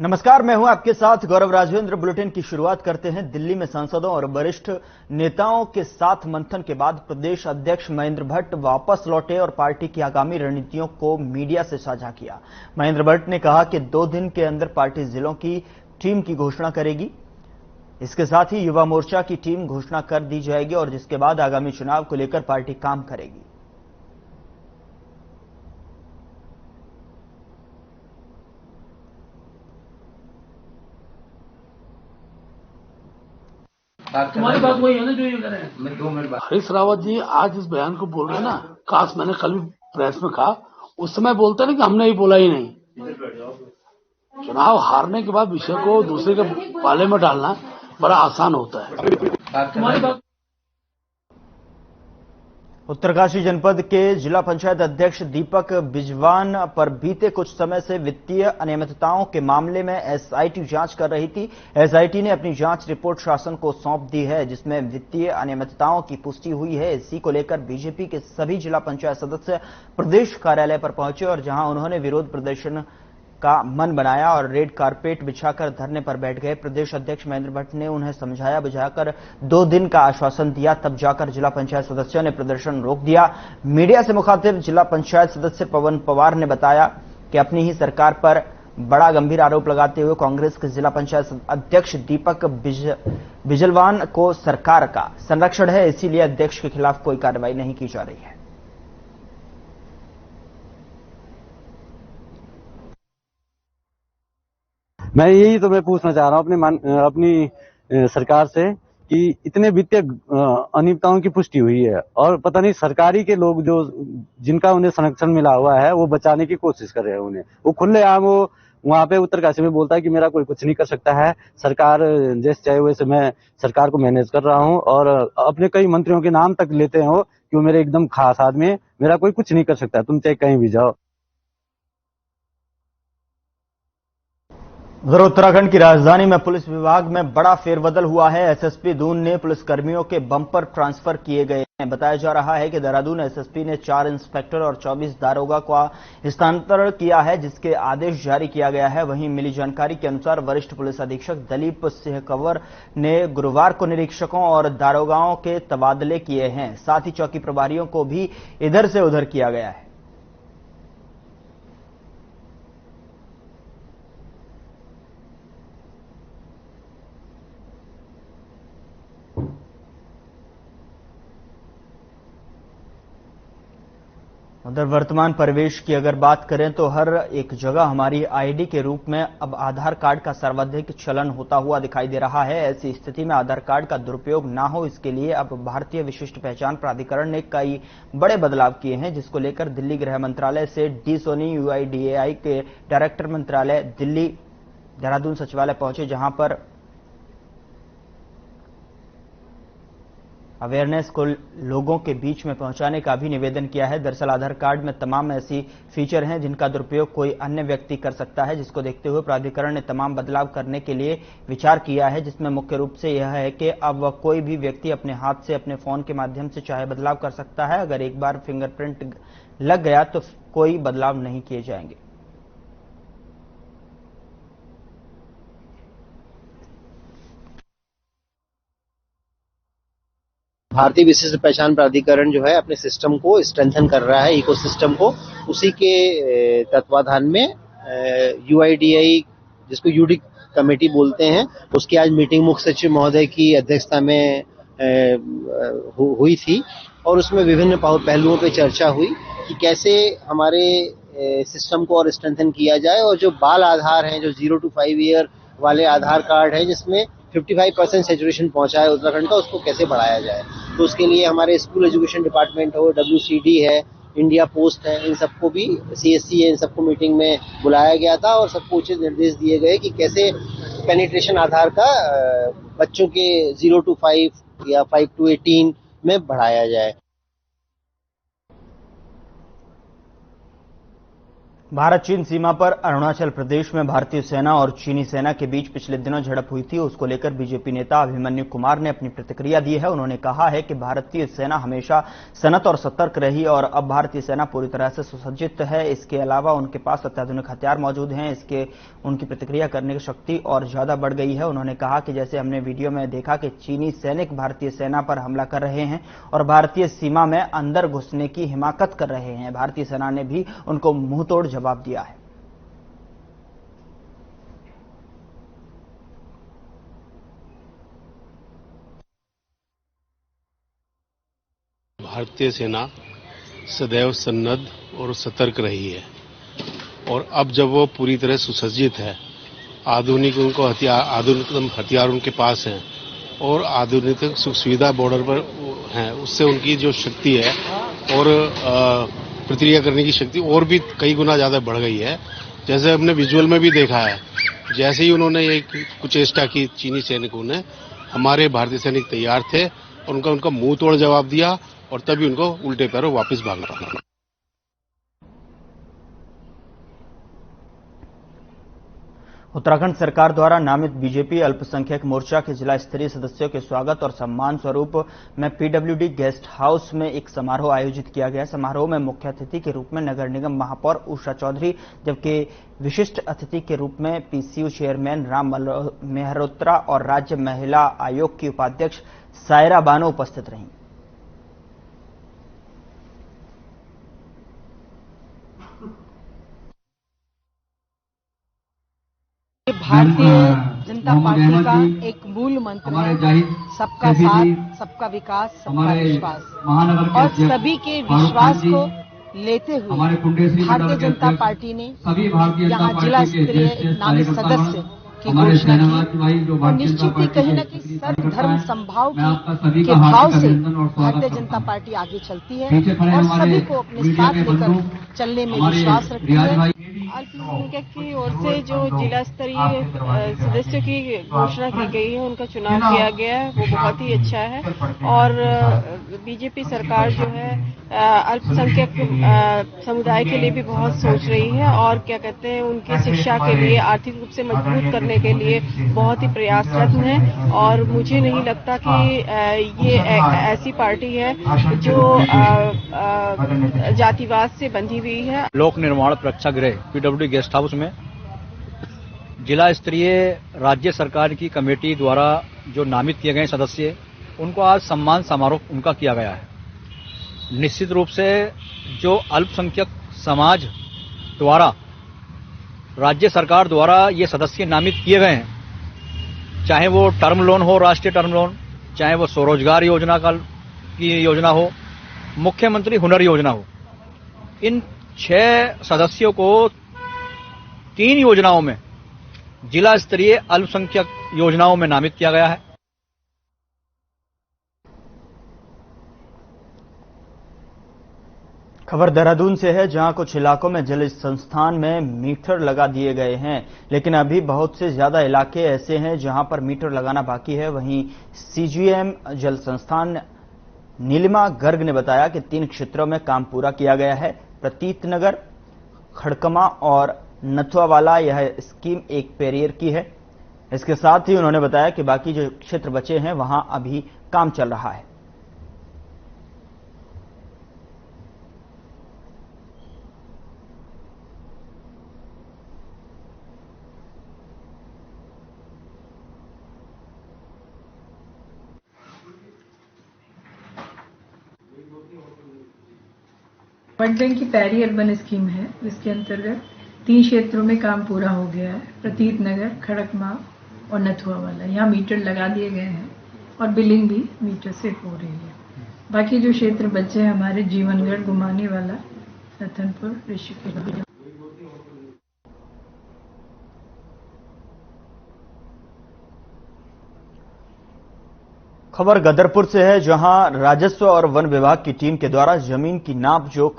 नमस्कार, मैं हूं आपके साथ गौरव राजवेंद्र। बुलेटिन की शुरुआत करते हैं। दिल्ली में सांसदों और वरिष्ठ नेताओं के साथ मंथन के बाद प्रदेश अध्यक्ष महेंद्र भट्ट वापस लौटे और पार्टी की आगामी रणनीतियों को मीडिया से साझा किया। महेंद्र भट्ट ने कहा कि 2 दिन के अंदर पार्टी जिलों की टीम की घोषणा करेगी। इसके साथ ही युवा मोर्चा की टीम घोषणा कर दी जाएगी और जिसके बाद आगामी चुनाव को लेकर पार्टी काम करेगी। तुम्हारी बात वही है ना जो ये करें। मैं 2 मिनट हरीश रावत जी आज इस बयान को बोल रहे हैं ना, काश मैंने कल भी प्रेस में कहा, उस समय बोलते ना कि हमने ही बोला ही नहीं। चुनाव हारने के बाद विषय को दूसरे के पाले में डालना बड़ा आसान होता है। तुम्हारी बात। उत्तरकाशी जनपद के जिला पंचायत अध्यक्ष दीपक बिजवान पर बीते कुछ समय से वित्तीय अनियमितताओं के मामले में एसआईटी जांच कर रही थी। एसआईटी ने अपनी जांच रिपोर्ट शासन को सौंप दी है, जिसमें वित्तीय अनियमितताओं की पुष्टि हुई है। इसी को लेकर बीजेपी के सभी जिला पंचायत सदस्य प्रदेश कार्यालय पर पहुंचे और जहां उन्होंने विरोध प्रदर्शन का मन बनाया और रेड कारपेट बिछाकर धरने पर बैठ गए। प्रदेश अध्यक्ष महेंद्र भट्ट ने उन्हें समझाया बुझाकर 2 दिन का आश्वासन दिया, तब जाकर जिला पंचायत सदस्यों ने प्रदर्शन रोक दिया। मीडिया से मुखातिब जिला पंचायत सदस्य पवन पवार ने बताया कि अपनी ही सरकार पर बड़ा गंभीर आरोप लगाते हुए कांग्रेस के जिला पंचायत अध्यक्ष दीपक बिजलवान को सरकार का संरक्षण है, इसीलिए अध्यक्ष के खिलाफ कोई कार्रवाई नहीं की जा रही है। मैं यही तो मैं पूछना चाह रहा हूं अपनी सरकार से कि इतने वित्तीय अनियमितताओं की पुष्टि हुई है और पता नहीं सरकारी के लोग जो जिनका उन्हें संरक्षण मिला हुआ है वो बचाने की कोशिश कर रहे हैं। उन्हें वो खुलेआम वो वहां पे उत्तरकाशी में बोलता है कि मेरा कोई कुछ नहीं कर सकता है, सरकार जैसे चाहे वैसे मैं सरकार को मैनेज कर रहा हूं और अपने कई मंत्रियों के नाम तक लेते हो कि वो मेरे एकदम खास आदमी है, मेरा कोई कुछ नहीं कर सकता, तुम चाहे कहीं भी जाओ। उधर उत्तराखंड की राजधानी में पुलिस विभाग में बड़ा फेरबदल हुआ है। एसएसपी दून ने पुलिसकर्मियों के बम्पर ट्रांसफर किए गए हैं। बताया जा रहा है कि देहरादून एसएसपी ने 4 इंस्पेक्टर और 24 दारोगा का स्थानांतरण किया है, जिसके आदेश जारी किया गया है। वहीं मिली जानकारी के अनुसार वरिष्ठ पुलिस अधीक्षक दलीप सिंह कंवर ने गुरुवार को निरीक्षकों और दारोगाओं के तबादले किए हैं। साथ ही चौकी प्रभारियों को भी इधर से उधर किया गया है। उधर वर्तमान परिवेश की अगर बात करें तो हर एक जगह हमारी आईडी के रूप में अब आधार कार्ड का सर्वाधिक चलन होता हुआ दिखाई दे रहा है। ऐसी स्थिति में आधार कार्ड का दुरुपयोग ना हो, इसके लिए अब भारतीय विशिष्ट पहचान प्राधिकरण ने कई बड़े बदलाव किए हैं, जिसको लेकर दिल्ली गृह मंत्रालय से डी सोनी यूआईडीएआई के डायरेक्टर मंत्रालय दिल्ली देहरादून सचिवालय पहुंचे, जहां पर अवेयरनेस को लोगों के बीच में पहुंचाने का भी निवेदन किया है। दरअसल आधार कार्ड में तमाम ऐसी फीचर हैं जिनका दुरुपयोग कोई अन्य व्यक्ति कर सकता है, जिसको देखते हुए प्राधिकरण ने तमाम बदलाव करने के लिए विचार किया है, जिसमें मुख्य रूप से यह है कि अब कोई भी व्यक्ति अपने हाथ से अपने फोन के माध्यम से चाहे बदलाव कर सकता है। अगर एक बार फिंगरप्रिंट लग गया तो कोई बदलाव नहीं किए जाएंगे। भारतीय विशिष्ट पहचान प्राधिकरण जो है अपने सिस्टम को स्ट्रेंथन कर रहा है, इकोसिस्टम को। उसी के तत्वाधान में यूआईडीआई, जिसको यूडिक कमेटी बोलते हैं, उसकी आज मीटिंग मुख्य सचिव महोदय की अध्यक्षता में हुई थी और उसमें विभिन्न पहलुओं पे चर्चा हुई कि कैसे हमारे सिस्टम को और स्ट्रेंथन किया जाए और जो बाल आधार हैं, जो 0 to 5 ईयर वाले आधार कार्ड है जिसमें 55% सैचुरेशन पहुंचा है उत्तराखंड का, उसको कैसे बढ़ाया जाए। तो उसके लिए हमारे स्कूल एजुकेशन डिपार्टमेंट हो, WCD है, इंडिया पोस्ट है, इन सबको भी, CSC है, इन सबको मीटिंग में बुलाया गया था और सबको उचित निर्देश दिए गए कि कैसे पेनिट्रेशन आधार का बच्चों के 0 to 5 या 5 to 18 में बढ़ाया जाए। भारत चीन सीमा पर अरुणाचल प्रदेश में भारतीय सेना और चीनी सेना के बीच पिछले दिनों झड़प हुई थी। उसको लेकर बीजेपी नेता अभिमन्यु कुमार ने अपनी प्रतिक्रिया दी है। उन्होंने कहा है कि भारतीय सेना हमेशा सनत और सतर्क रही और अब भारतीय सेना पूरी तरह से सुसज्जित है। इसके अलावा उनके पास अत्याधुनिक हथियार मौजूद हैं। इसके उनकी प्रतिक्रिया करने की शक्ति और ज्यादा बढ़ गई है। उन्होंने कहा कि जैसे हमने वीडियो में देखा कि चीनी सैनिक भारतीय सेना पर हमला कर रहे हैं और भारतीय सीमा में अंदर घुसने की हिमाकत कर रहे हैं। भारतीय सेना ने भी उनको मुंहतोड़ जवाब दिया है। भारतीय सेना सदैव सन्नद्ध और सतर्क रही है और अब जब वो पूरी तरह सुसज्जित है, आधुनिक हथियार उनके पास हैं और आधुनिक सुख सुविधा बॉर्डर पर हैं, उससे उनकी जो शक्ति है और प्रतिक्रिया करने की शक्ति और भी कई गुना ज्यादा बढ़ गई है। जैसे हमने विजुअल में भी देखा है, जैसे ही उन्होंने ये कुचेष्टा की चीनी सैनिकों ने, हमारे भारतीय सैनिक तैयार थे और उनका मुंह तोड़ जवाब दिया और तभी उनको उल्टे पैरों वापस भागना पड़ा। उत्तराखंड सरकार द्वारा नामित बीजेपी अल्पसंख्यक मोर्चा के जिला स्तरीय सदस्यों के स्वागत और सम्मान स्वरूप में पीडब्ल्यूडी गेस्ट हाउस में एक समारोह आयोजित किया गया। समारोह में मुख्य अतिथि के रूप में नगर निगम महापौर उषा चौधरी, जबकि विशिष्ट अतिथि के रूप में पीसीयू चेयरमैन राम मेहरोत्रा और राज्य महिला आयोग की उपाध्यक्ष सायरा बानो उपस्थित रहीं। भारतीय जनता पार्टी का एक मूल मंत्र है, सबका साथ, सबका विकास, सबका विश्वास। और सभी के विश्वास को लेते हुए भारतीय जनता पार्टी ने यहाँ जिला स्तरीय नामित सदस्य की घोषणा की और निश्चित ही कहीं न कहीं सर्वधर्म समभाव के भाव से भारतीय जनता पार्टी आगे चलती है और सभी को अपने साथ लेकर चलने में विश्वास रखती है। अल्पसंख्यक की ओर से जो जिला स्तरीय सदस्यों की घोषणा की गई है, उनका चुनाव किया गया है, वो बहुत ही अच्छा है। और बीजेपी सरकार जो है अल्पसंख्यक समुदाय के लिए भी बहुत सोच रही है और क्या कहते हैं, उनकी शिक्षा के लिए, आर्थिक रूप से मजबूत करने के लिए बहुत ही प्रयासरत है। और मुझे नहीं लगता कि ये ऐसी पार्टी है जो जातिवाद से बंधी हुई है। लोक निर्माण प्रेक्षागृह पीडब्ल्यूडी गेस्ट हाउस में जिला स्तरीय राज्य सरकार की कमेटी द्वारा जो नामित किए गए सदस्य, उनको आज सम्मान समारोह उनका किया गया है। निश्चित रूप से जो अल्पसंख्यक समाज द्वारा राज्य सरकार द्वारा ये सदस्य नामित किए गए हैं, चाहे वो टर्म लोन हो, राष्ट्रीय टर्म लोन, चाहे वो स्वरोजगार योजना की योजना हो, मुख्यमंत्री हुनर योजना हो, इन 6 सदस्यों को 3 योजनाओं में जिला स्तरीय अल्पसंख्यक योजनाओं में नामित किया गया है। खबर देहरादून से है, जहां कुछ इलाकों में जल संस्थान में मीटर लगा दिए गए हैं, लेकिन अभी बहुत से ज्यादा इलाके ऐसे हैं जहां पर मीटर लगाना बाकी है। वहीं सीजीएम जल संस्थान नीलिमा गर्ग ने बताया कि 3 क्षेत्रों में काम पूरा किया गया है, प्रतीत नगर, खड़कमा और नथुआवाला। यह स्कीम एक पेरियर की है। इसके साथ ही उन्होंने बताया कि बाकी जो क्षेत्र बचे हैं वहां अभी काम चल रहा है। वर्ल्ड बैंक की पैरी अर्बन स्कीम है, जिसके अंतर्गत 3 क्षेत्रों में काम पूरा हो गया है, प्रतीत नगर, खड़कमा और नथुआवाला। यहाँ मीटर लगा दिए गए हैं और बिलिंग भी मीटर से हो रही है। बाकी जो क्षेत्र बचे हैं हमारे जीवनगढ़, गुमानीवाला, रतनपुर, ऋषिकेश। खबर गदरपुर से है, जहां राजस्व और वन विभाग की टीम के द्वारा जमीन की नाप जोख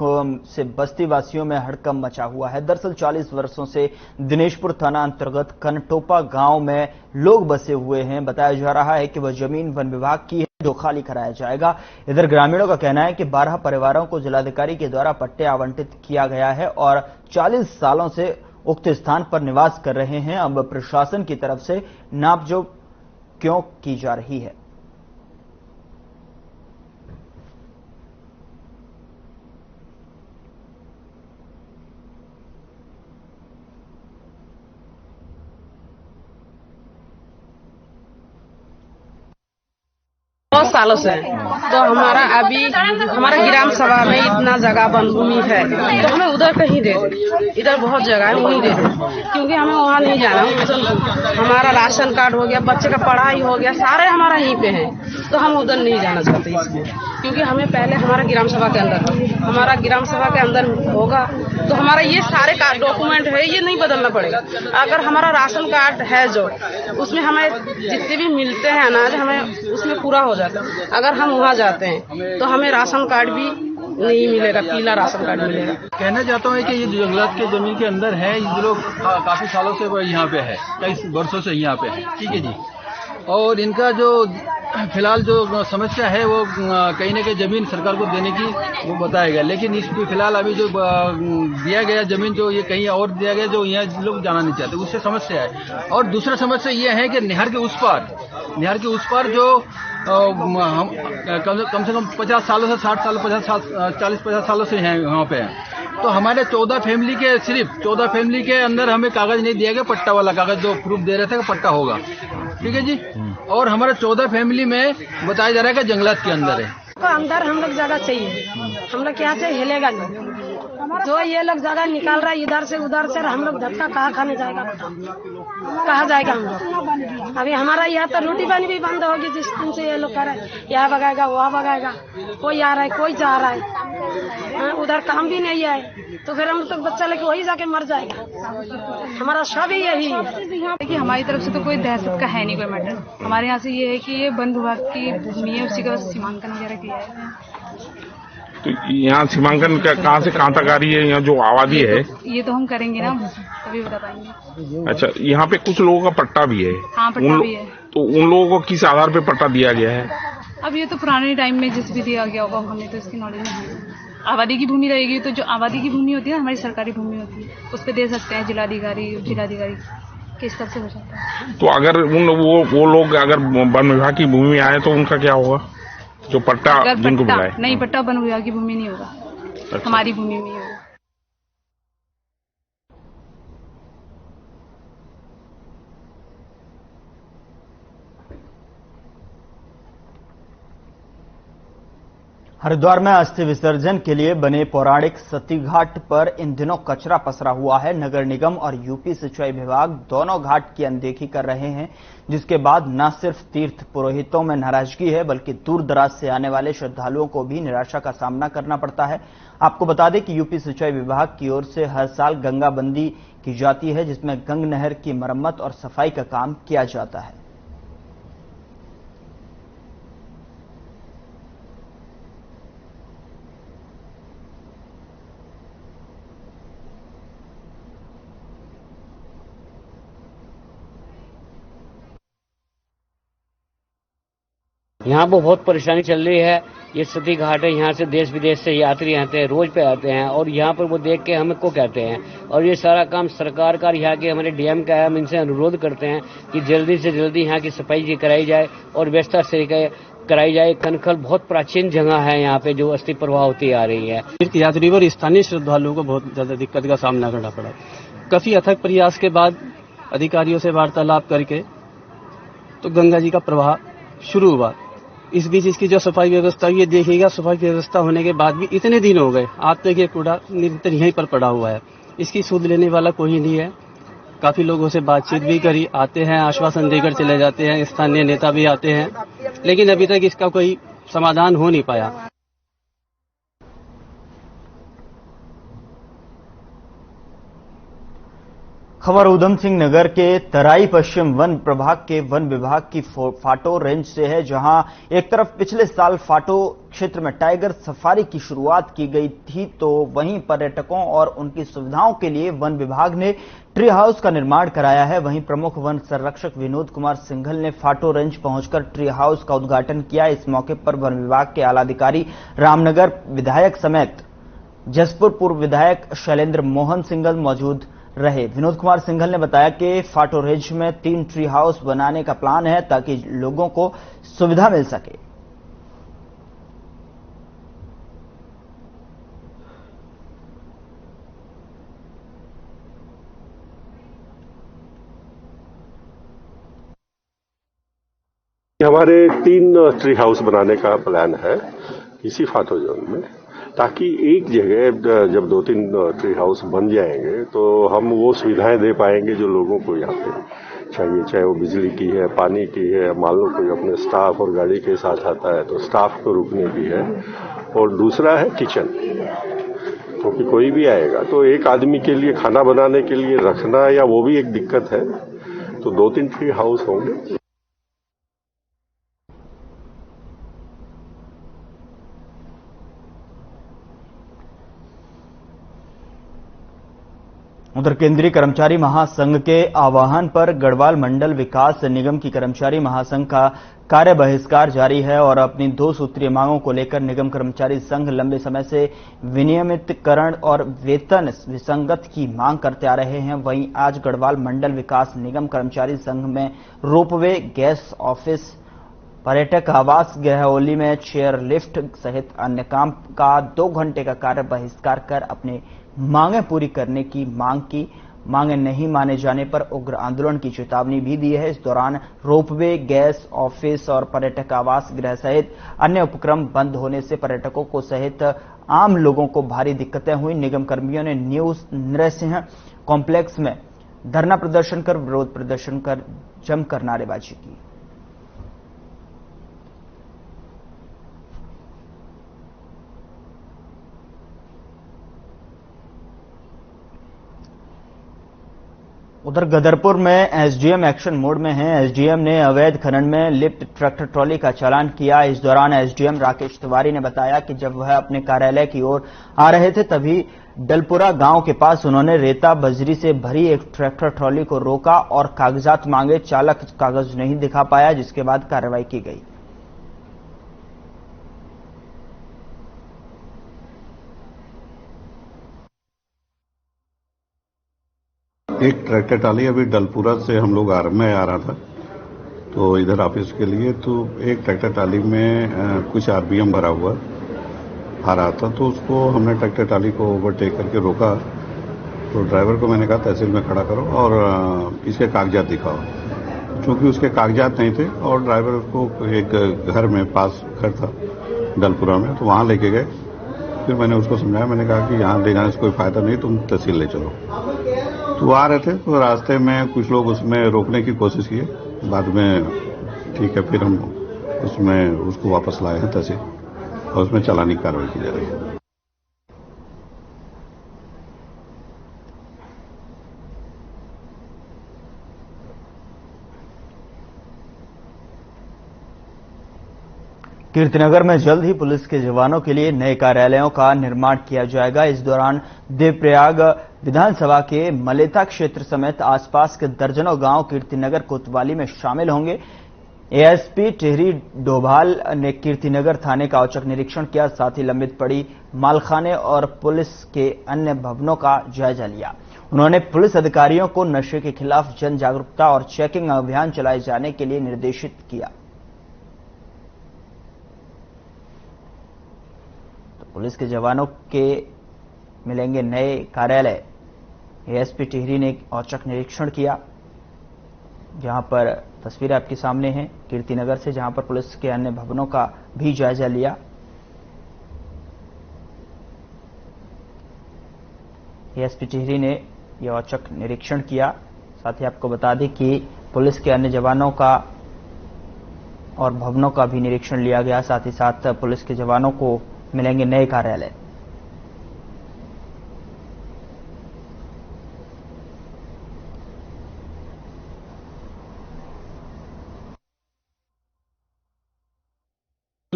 से बस्ती वासियों में हड़कंप मचा हुआ है। दरअसल 40 वर्षों से दिनेशपुर थाना अंतर्गत कनटोपा गांव में लोग बसे हुए हैं। बताया जा रहा है कि वह जमीन वन विभाग की है, जो खाली कराया जाएगा। इधर ग्रामीणों का कहना है कि 12 परिवारों को जिलाधिकारी के द्वारा पट्टे आवंटित किया गया है और 40 सालों से उक्त स्थान पर निवास कर रहे हैं। अब प्रशासन की तरफ से नापजोख क्यों की जा रही है? बहुत सालों से तो हमारा अभी हमारा ग्राम सभा में इतना जगह वन भूमि है, तो हमें उधर कहीं दे दे। इधर बहुत जगह है, वहीं दे दे, क्योंकि हमें वहाँ नहीं जाना। हमारा राशन कार्ड हो गया, बच्चे का पढ़ाई हो गया, सारे हमारा यहीं पे है, तो हम उधर नहीं जाना चाहते इसमें, क्योंकि हमें पहले हमारा ग्राम सभा के अंदर, हमारा ग्राम सभा के अंदर होगा तो हमारा ये सारे डॉक्यूमेंट है, ये नहीं बदलना पड़ेगा। अगर हमारा राशन कार्ड है जो, उसमें हमें जितने भी मिलते हैं अनाज, हमें उसमें पूरा हो जाता है। अगर हम वहाँ जाते हैं तो हमें राशन कार्ड भी नहीं मिलेगा, पीला राशन कार्ड मिलेगा। कहना चाहता हूँ कि ये जंगलात के जमीन के अंदर है, ये लोग काफी सालों से यहाँ पे है, कई वर्षों से यहाँ पे है, ठीक है जी। और इनका जो फिलहाल जो समस्या है वो कहीं न कहीं जमीन सरकार को देने की वो बताया गया, लेकिन इस फिलहाल अभी जो दिया गया जमीन जो ये कहीं और दिया गया जो यहाँ लोग जाना नहीं चाहते, उससे समस्या है। और दूसरा समस्या ये है कि नहर के उस पार जो हम कम से कम 50 सालों से 60 साल 40-50 सालों से हैं वहाँ पे हैं। तो हमारे 14 फैमिली के सिर्फ 14 फैमिली के अंदर हमें कागज नहीं दिया गया, पट्टा वाला कागज जो प्रूफ दे रहे थे कि पट्टा होगा, ठीक है जी। और हमारे 14 फैमिली में बताया जा रहा है कि जंगलात के अंदर है। अंदर हम लोग जगह चाहिए, हम लोग क्या चाहिए, हिलेगा नहीं। जो ये लोग जगह निकाल रहा है इधर से उधर से, हम लोग धक्का कहाँ खाने जाएगा, कहाँ जाएगा हम लोग? अभी हमारा यहाँ तो रोटी पानी भी बंद होगी जिस दिन से ये लोग कर रहे हैं। यहाँ भगाएगा वहाँ भगाएगा, कोई आ रहा है कोई जा रहा है, उधर काम भी नहीं है, तो फिर हम लोग बच्चा लेके वही जाके मर जाएगा। हमारा सब ही यही है। देखिए हमारी तरफ से तो कोई दहशत का है नहीं कोई मैटर। हमारे यहाँ से ये है कि ये वन विभाग की भूमि है, उसी का सीमांकन वगैरह किया है। तो यहाँ सीमांकन कहाँ से कहाँ तक आ रही है, यहाँ जो आबादी है? ये तो हम करेंगे ना, तभी बता पाएंगे। अच्छा, यहाँ पे कुछ लोगों का पट्टा भी है? हाँ, पट्टा भी है। तो उन लोगों को किस आधार पे पट्टा दिया गया है? अब ये तो पुराने टाइम में जिस भी दिया गया होगा, हमें तो इसकी नॉलेज नहीं है। आबादी की भूमि रहेगी तो जो आबादी की भूमि होती है हमारी सरकारी भूमि होती है, उस पर दे सकते हैं जिलाधिकारी किस तरह से हो सकता है। तो अगर वो लोग अगर वन विभाग की भूमि में आए तो उनका क्या होगा, जो पट्टा जिनको मिला है? नहीं, पट्टा वन विभाग की भूमि नहीं होगा। अच्छा। हमारी भूमि में होगा। हरिद्वार में अस्थि विसर्जन के लिए बने पौराणिक सती घाट पर इन दिनों कचरा पसरा हुआ है। नगर निगम और यूपी सिंचाई विभाग दोनों घाट की अनदेखी कर रहे हैं, जिसके बाद न सिर्फ तीर्थ पुरोहितों में नाराजगी है, बल्कि दूर दराज से आने वाले श्रद्धालुओं को भी निराशा का सामना करना पड़ता है। आपको बता दें कि यूपी सिंचाई विभाग की ओर से हर साल गंगाबंदी की जाती है, जिसमें गंग नहर की मरम्मत और सफाई का काम किया जाता है। यहाँ पर बहुत परेशानी चल रही है। ये सती घाट है, यहाँ से देश विदेश से यात्री आते हैं, रोज पे आते हैं और यहाँ पर वो देख के हमें को कहते हैं। और ये सारा काम सरकार का, यहाँ के हमारे डीएम का है। हम इनसे अनुरोध करते हैं कि जल्दी से जल्दी यहाँ की सफाई कराई जाए और व्यवस्था से कराई जाए। कनखल बहुत प्राचीन जगह है, यहाँ पे जो अस्थि प्रवाह होती आ रही है। तीर्थ यात्री और स्थानीय श्रद्धालुओं को बहुत ज्यादा दिक्कत का सामना करना पड़ा। काफी अथक प्रयास के बाद अधिकारियों से वार्तालाप करके तो गंगा जी का प्रवाह शुरू हुआ। इस बीच इसकी जो सफाई व्यवस्था, ये देखिएगा सफाई व्यवस्था होने के बाद भी इतने दिन हो गए, आज तक ये कूड़ा निरंतर यहीं पर पड़ा हुआ है। इसकी सुध लेने वाला कोई नहीं है। काफी लोगों से बातचीत भी करी, आते हैं आश्वासन देकर चले जाते हैं, स्थानीय नेता भी आते हैं, लेकिन अभी तक इसका कोई समाधान हो नहीं पाया। खबर उधम सिंह नगर के तराई पश्चिम वन प्रभाग के वन विभाग की फाटो रेंज से है, जहां एक तरफ पिछले साल फाटो क्षेत्र में टाइगर सफारी की शुरुआत की गई थी, तो वहीं पर्यटकों और उनकी सुविधाओं के लिए वन विभाग ने ट्री हाउस का निर्माण कराया है। वहीं प्रमुख वन संरक्षक विनोद कुमार सिंघल ने फाटो रेंज पहुंचकर ट्री हाउस का उद्घाटन किया। इस मौके पर वन विभाग के आलाधिकारी रामनगर विधायक समेत जसपुर पूर्व विधायक शैलेंद्र मोहन सिंघल मौजूद रहे। विनोद कुमार सिंघल ने बताया कि फाटो रेंज में 3 ट्री हाउस बनाने का प्लान है ताकि लोगों को सुविधा मिल सके। हमारे 3 ट्री हाउस बनाने का प्लान है इसी फाटो जोन में, ताकि एक जगह जब 2-3 ट्री हाउस बन जाएंगे तो हम वो सुविधाएं दे पाएंगे जो लोगों को यहाँ पे चाहिए, चाहे वो बिजली की है, पानी की है, मान लो कोई अपने स्टाफ और गाड़ी के साथ आता है तो स्टाफ को रुकने की है, और दूसरा है किचन, क्योंकि कोई भी आएगा तो एक आदमी के लिए खाना बनाने के लिए रखना या वो भी एक दिक्कत है, तो 2-3 ट्री हाउस होंगे। उधर केंद्रीय कर्मचारी महासंघ के आह्वान पर गढ़वाल मंडल विकास निगम की कर्मचारी महासंघ का कार्य बहिष्कार जारी है और अपनी 2 सूत्रीय मांगों को लेकर निगम कर्मचारी संघ लंबे समय से विनियमितकरण और वेतन विसंगत की मांग करते आ रहे हैं। वहीं आज गढ़वाल मंडल विकास निगम कर्मचारी संघ में रोपवे, गैस ऑफिस, पर्यटक आवास गृहौली में चेयर लिफ्ट सहित अन्य काम का 2 घंटे का कार्य बहिष्कार कर अपने मांगे पूरी करने की मांग की। मांगे नहीं माने जाने पर उग्र आंदोलन की चेतावनी भी दी है। इस दौरान रोपवे, गैस ऑफिस और पर्यटक आवास गृह सहित अन्य उपक्रम बंद होने से पर्यटकों को सहित आम लोगों को भारी दिक्कतें हुई। निगम कर्मियों ने न्यू नृसिंह कॉम्प्लेक्स में धरना प्रदर्शन कर विरोध प्रदर्शन कर जमकर नारेबाजी की। उधर गदरपुर में एसडीएम एक्शन मोड में हैं। एसडीएम ने अवैध खनन में लिप्त ट्रैक्टर ट्रॉली का चालान किया। इस दौरान एसडीएम राकेश तिवारी ने बताया कि जब वह अपने कार्यालय की ओर आ रहे थे तभी डलपुरा गांव के पास उन्होंने रेता बजरी से भरी एक ट्रैक्टर ट्रॉली को रोका और कागजात मांगे। चालक कागज नहीं दिखा पाया, जिसके बाद कार्रवाई की गई। एक ट्रैक्टर ट्राली अभी डलपुरा से हम लोग मैं आ रहा था तो इधर ऑफिस के लिए, तो एक ट्रैक्टर ट्राली में कुछ आरबीएम भरा हुआ आ रहा था, तो उसको हमने ट्रैक्टर ट्राली को ओवरटेक करके रोका। तो ड्राइवर को मैंने कहा तहसील में खड़ा करो और इसके कागजात दिखाओ। चूंकि उसके कागजात नहीं थे और ड्राइवर को एक घर में पास घर था डलपुरा में, तो वहां लेके गए। फिर मैंने उसको समझाया, मैंने कहा कि यहाँ ले जाने से कोई फायदा नहीं, तुम तहसील ले चलो। तो आ रहे थे तो रास्ते में कुछ लोग उसमें रोकने की कोशिश किए, बाद में ठीक है फिर हम उसमें उसको वापस लाए हैं तहसील और उसमें चालानी कार्रवाई की जा रही है। कीर्तिनगर में जल्द ही पुलिस के जवानों के लिए नए कार्यालयों का निर्माण किया जाएगा। इस दौरान देवप्रयाग विधानसभा के मलेथा क्षेत्र समेत आसपास के दर्जनों गांव कीर्तिनगर कोतवाली में शामिल होंगे। एएसपी टिहरी डोभाल ने कीर्तिनगर थाने का औचक निरीक्षण किया, साथ ही लंबित पड़ी मालखाने और पुलिस के अन्य भवनों का जायजा लिया। उन्होंने पुलिस अधिकारियों को नशे के खिलाफ जन जागरूकता और चेकिंग अभियान चलाए जाने के लिए निर्देशित किया। पुलिस के जवानों के मिलेंगे नए कार्यालय। एएसपी टिहरी ने औचक निरीक्षण किया, जहां पर तस्वीरें आपके सामने हैं कीर्तिनगर से, जहां पर पुलिस के अन्य भवनों का भी जायजा लिया। एएसपी टिहरी ने यह औचक निरीक्षण किया। साथ ही आपको बता दें कि पुलिस के अन्य जवानों का और भवनों का भी निरीक्षण लिया गया। साथ ही साथ पुलिस के जवानों को मिलेंगे नए कार्यालय।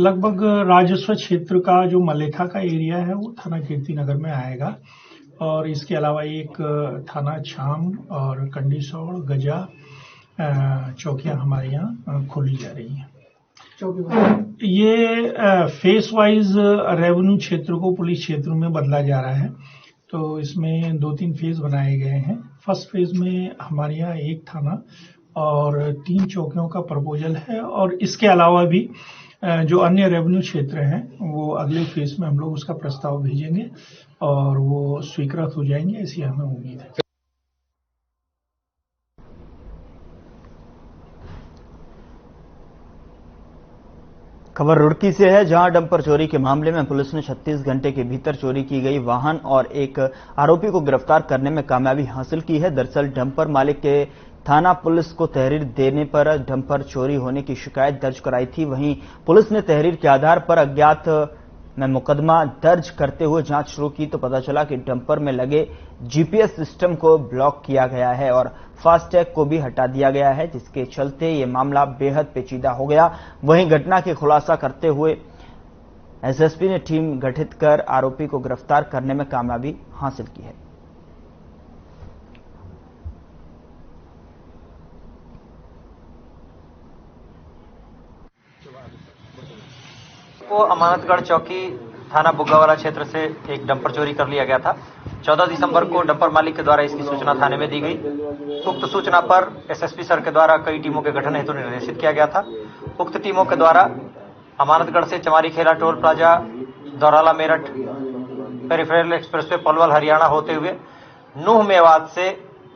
लगभग राजस्व क्षेत्र का जो मलेथा का एरिया है वो थाना कीर्ति नगर में आएगा और इसके अलावा एक थाना छाम और कंडीसौड़ गजा चौकियां हमारे यहाँ खोली जा रही हैं। ये फेस वाइज रेवेन्यू क्षेत्र को पुलिस क्षेत्रों में बदला जा रहा है, तो इसमें 2-3 फेज बनाए गए हैं। फर्स्ट फेज में हमारे यहाँ एक थाना और 3 चौकियों का प्रपोजल है और इसके अलावा भी जो अन्य रेवेन्यू क्षेत्र हैं वो अगले फेज में हम लोग उसका प्रस्ताव भेजेंगे और वो स्वीकृत हो जाएंगे, ऐसी हमें उम्मीद है। खबर रुड़की से है, जहां डंपर चोरी के मामले में पुलिस ने 36 घंटे के भीतर चोरी की गई वाहन और एक आरोपी को गिरफ्तार करने में कामयाबी हासिल की है। दरअसल डंपर मालिक के थाना पुलिस को तहरीर देने पर डंपर चोरी होने की शिकायत दर्ज कराई थी। वहीं पुलिस ने तहरीर के आधार पर अज्ञात में मुकदमा दर्ज करते हुए जांच शुरू की तो पता चला कि डंपर में लगे जीपीएस सिस्टम को ब्लॉक किया गया है और फास्टैग को भी हटा दिया गया है, जिसके चलते ये मामला बेहद पेचीदा हो गया। वहीं घटना के खुलासा करते हुए एसएसपी ने टीम गठित कर आरोपी को गिरफ्तार करने में कामयाबी हासिल की है। को अमानतगढ़ चौकी थाना बुग्गावाला क्षेत्र से एक डंपर चोरी कर लिया गया था। 14 दिसंबर को डंपर मालिक के द्वारा इसकी सूचना थाने में दी गई। उक्त सूचना पर एसएसपी सर के द्वारा कई टीमों के गठन हेतु निर्देशित किया गया था। उक्त टीमों के द्वारा अमानतगढ़ से चमारी खेला toll plaza Daurala Meerut peripheral express way Palwal Haryana होते हुए नूह मेवात से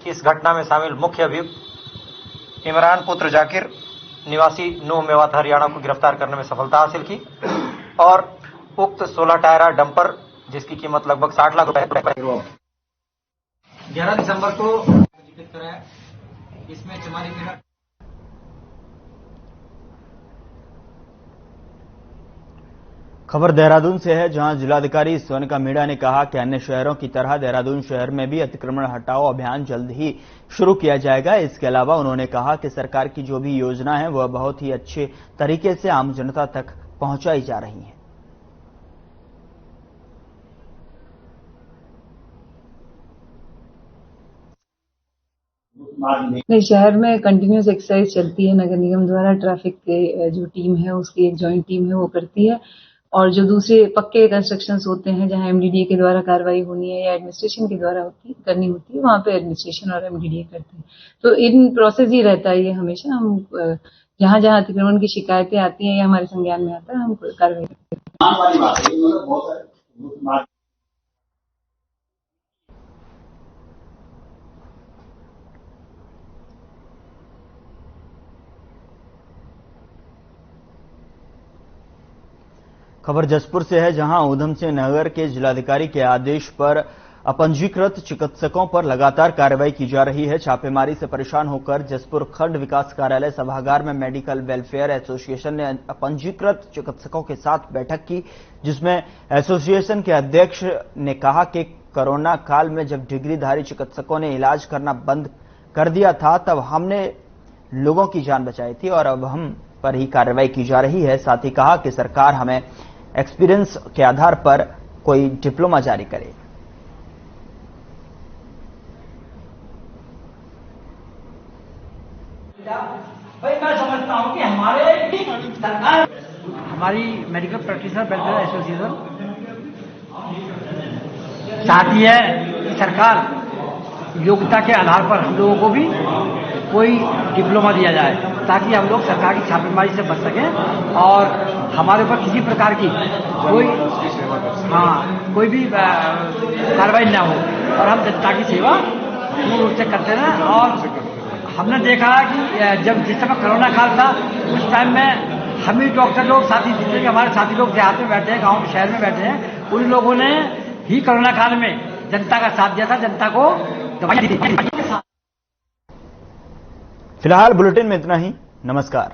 इस घटना में शामिल मुख्य अभियुक्त इमरान पुत्र जाकिर निवासी नूह मेवात हरियाणा को गिरफ्तार करने में सफलता हासिल की और उक्त 16 टायरा डंपर जिसकी कीमत लगभग 60 लाख रुपए 11 दिसंबर को इसमें चमारी खेला। खबर देहरादून से है, जहां जिलाधिकारी सोनिका मीणा ने कहा कि अन्य शहरों की तरह देहरादून शहर में भी अतिक्रमण हटाओ अभियान जल्द ही शुरू किया जाएगा। इसके अलावा उन्होंने कहा कि सरकार की जो भी योजना है वह बहुत ही अच्छे तरीके से आम जनता तक पहुंचाई जा रही है। नहीं, शहर में कंटिन्यूस एक्सरसाइज चलती है। नगर निगम द्वारा ट्रैफिक के जो टीम है उसकी एक जॉइंट टीम है वो करती है और जो दूसरे पक्के कंस्ट्रक्शंस होते हैं जहां एमडीडीए के द्वारा कार्रवाई होनी है या एडमिनिस्ट्रेशन के द्वारा करनी होती है वहां पे एडमिनिस्ट्रेशन और एमडीडीए करते हैं। तो इन प्रोसेस ही रहता है ये हमेशा। हम जहां जहां अतिक्रमण की शिकायतें आती हैं या हमारे संज्ञान में आता है हम कार्रवाई करते हैं। खबर जसपुर से है, जहां ऊधम सिंह नगर के जिलाधिकारी के आदेश पर अपंजीकृत चिकित्सकों पर लगातार कार्रवाई की जा रही है। छापेमारी से परेशान होकर जसपुर खंड विकास कार्यालय सभागार में मेडिकल वेलफेयर एसोसिएशन ने अपंजीकृत चिकित्सकों के साथ बैठक की, जिसमें एसोसिएशन के अध्यक्ष ने कहा कि कोरोना काल में जब डिग्रीधारी चिकित्सकों ने इलाज करना बंद कर दिया था तब हमने लोगों की जान बचाई थी और अब हम पर ही कार्रवाई की जा रही है। साथ ही कहा कि सरकार हमें एक्सपीरियंस के आधार पर कोई डिप्लोमा जारी करे। भाई मैं समझता हूं कि हमारी मेडिकल प्रैक्टिशनर वेलफेयर एसोसिएशन चाहती है कि सरकार योग्यता के आधार पर हम लोगों को भी कोई डिप्लोमा दिया जाए ताकि हम लोग सरकार की छापेमारी से बच सकें और हमारे ऊपर किसी प्रकार की कोई भी कार्रवाई ना हो और हम जनता की सेवा पूर्ण रूप से करते रहें। और हमने देखा कि जब जिस समय कोरोना काल था उस टाइम में हम ही डॉक्टर लोग साथी जितने के हमारे साथी लोग देहात में बैठे हैं, गाँव शहर में बैठे हैं, उन लोगों ने ही कोरोना काल में जनता का साथ दिया था, जनता को दवाई दी थी। फिलहाल बुलेटिन में इतना ही। नमस्कार।